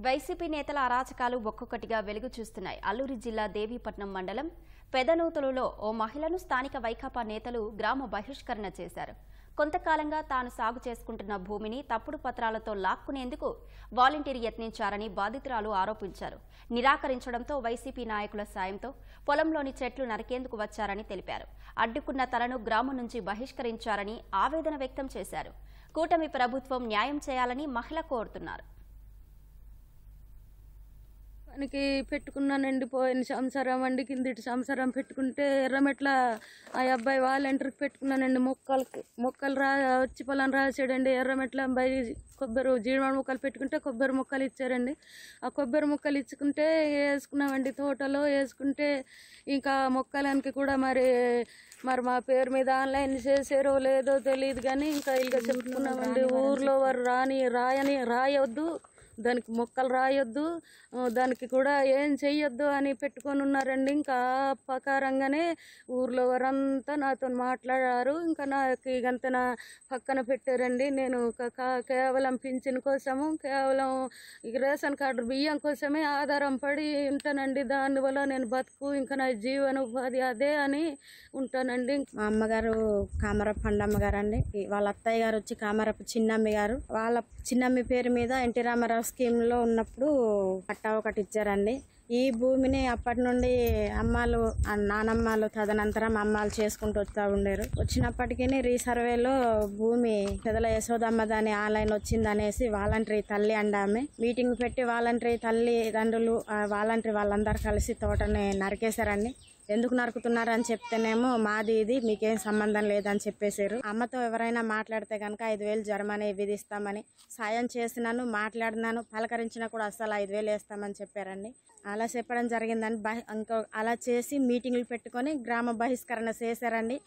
YCP నేతల అరాచకాలు ఒక్కొక్కటిగా వెలుగు చూస్తున్నాయి. అల్లూరి జిల్లా దేవీపట్నం మండలం పెదనూతులులో ఓ మహిళను స్థానిక వైకాపా నేతలు గ్రామ బహిష్కరణ చేశారు. కొంతకాలంగా తాను సాగు చేసుకుంటున్న భూమిని తప్పుడు పత్రాలతో లాక్కునేందుకు వాలంటీర్ యత్నించారని బాధితురాలు ఆరోపించారు. నిరాకరించడంతో వైసీపీ నాయకుల సాయంతో పొలంలోని చెట్లు నరికేందుకు వచ్చారని తెలిపారు. అడ్డుకున్న తనను గ్రామం నుంచి బహిష్కరించారని ఆవేదన వ్యక్తం చేశారు. కూటమి ప్రభుత్వం న్యాయం చేయాలని మహిళ కోరుతున్నారు. పనికి పెట్టుకున్నానండి. పోయిన సంవత్సరం అండి, కిందటి సంవత్సరం పెట్టుకుంటే ఎర్రమెట్ల ఆ అబ్బాయి వాలంటీర్కి పెట్టుకున్నానండి. మొక్కలు వచ్చి పొలం రాసాడండి. ఎర్రమెట్ల అబ్బాయి కొబ్బరి జీడిమాడ మొక్కలు పెట్టుకుంటే కొబ్బరి మొక్కలు ఇచ్చారండి. ఆ కొబ్బరి మొక్కలు ఇచ్చుకుంటే వేసుకున్నామండి. తోటలో వేసుకుంటే ఇంకా మొక్కలనికి కూడా మరి మా పేరు మీద ఆన్లైన్ చేసారో లేదో తెలియదు, కానీ ఇంకా చెప్పుకున్నామండి. ఊర్లో వారు రాయొద్దు, దానికి మొక్కలు రాయొద్దు, దానికి కూడా ఏం చెయ్యొద్దు అని పెట్టుకొని ఉన్నారండి. ఇంకా ప్రకారంగానే ఊర్లో వారంతా నాతో మాట్లాడారు. ఇంకా నాకు ఇకంత నా పక్కన పెట్టారండి. నేను కేవలం పింఛన్ కోసము, కేవలం రేషన్ కార్డు బియ్యం కోసమే ఆధారం పడి ఉంటానండి. దానివల్ల నేను బతుకు, ఇంకా నా జీవనోపాధి అదే అని ఉంటానండి. మా అమ్మగారు కామరపు పండమ్మ గారు అండి. వాళ్ళ అత్తయ్య గారు వచ్చి కామరపు చిన్నమ్మి గారు. వాళ్ళ చిన్నమ్మి పేరు మీద ఎన్టీ రామారావు స్కీమ్ లో ఉన్నప్పుడు పట్టా ఒకటి ఇచ్చారండి. ఈ భూమిని అప్పటి నుండి అమ్మాలు, నానమ్మలు, తదనంతరం అమ్మాలు చేసుకుంటూ వస్తూ ఉండేరు. వచ్చినప్పటికీ రీసర్వేలో భూమి పెదల యశోదమ్మ దాని ఆన్లైన్ వచ్చిందనేసి వాలంటరీ తల్లి అండామె మీటింగ్ పెట్టి వాలంటరీ తల్లిదండ్రులు, వాలంటరీ వాళ్ళందరూ కలిసి తోటని నరికేశారండి. ఎందుకు నరుకుతున్నారు అని చెప్తేనేమో మాది ఇది, మీకేం సంబంధం లేదని చెప్పేశారు. అమ్మతో ఎవరైనా మాట్లాడితే కనుక 5,000 జరిమానా విధిస్తామని, సాయం చేసినాను, మాట్లాడినాను, పలకరించినా కూడా అసలు 5,000 వేస్తామని చెప్పారండి. అలా చెప్పడం జరిగిందని అలా చేసి మీటింగ్లు పెట్టుకొని గ్రామ బహిష్కరణ చేశారండి.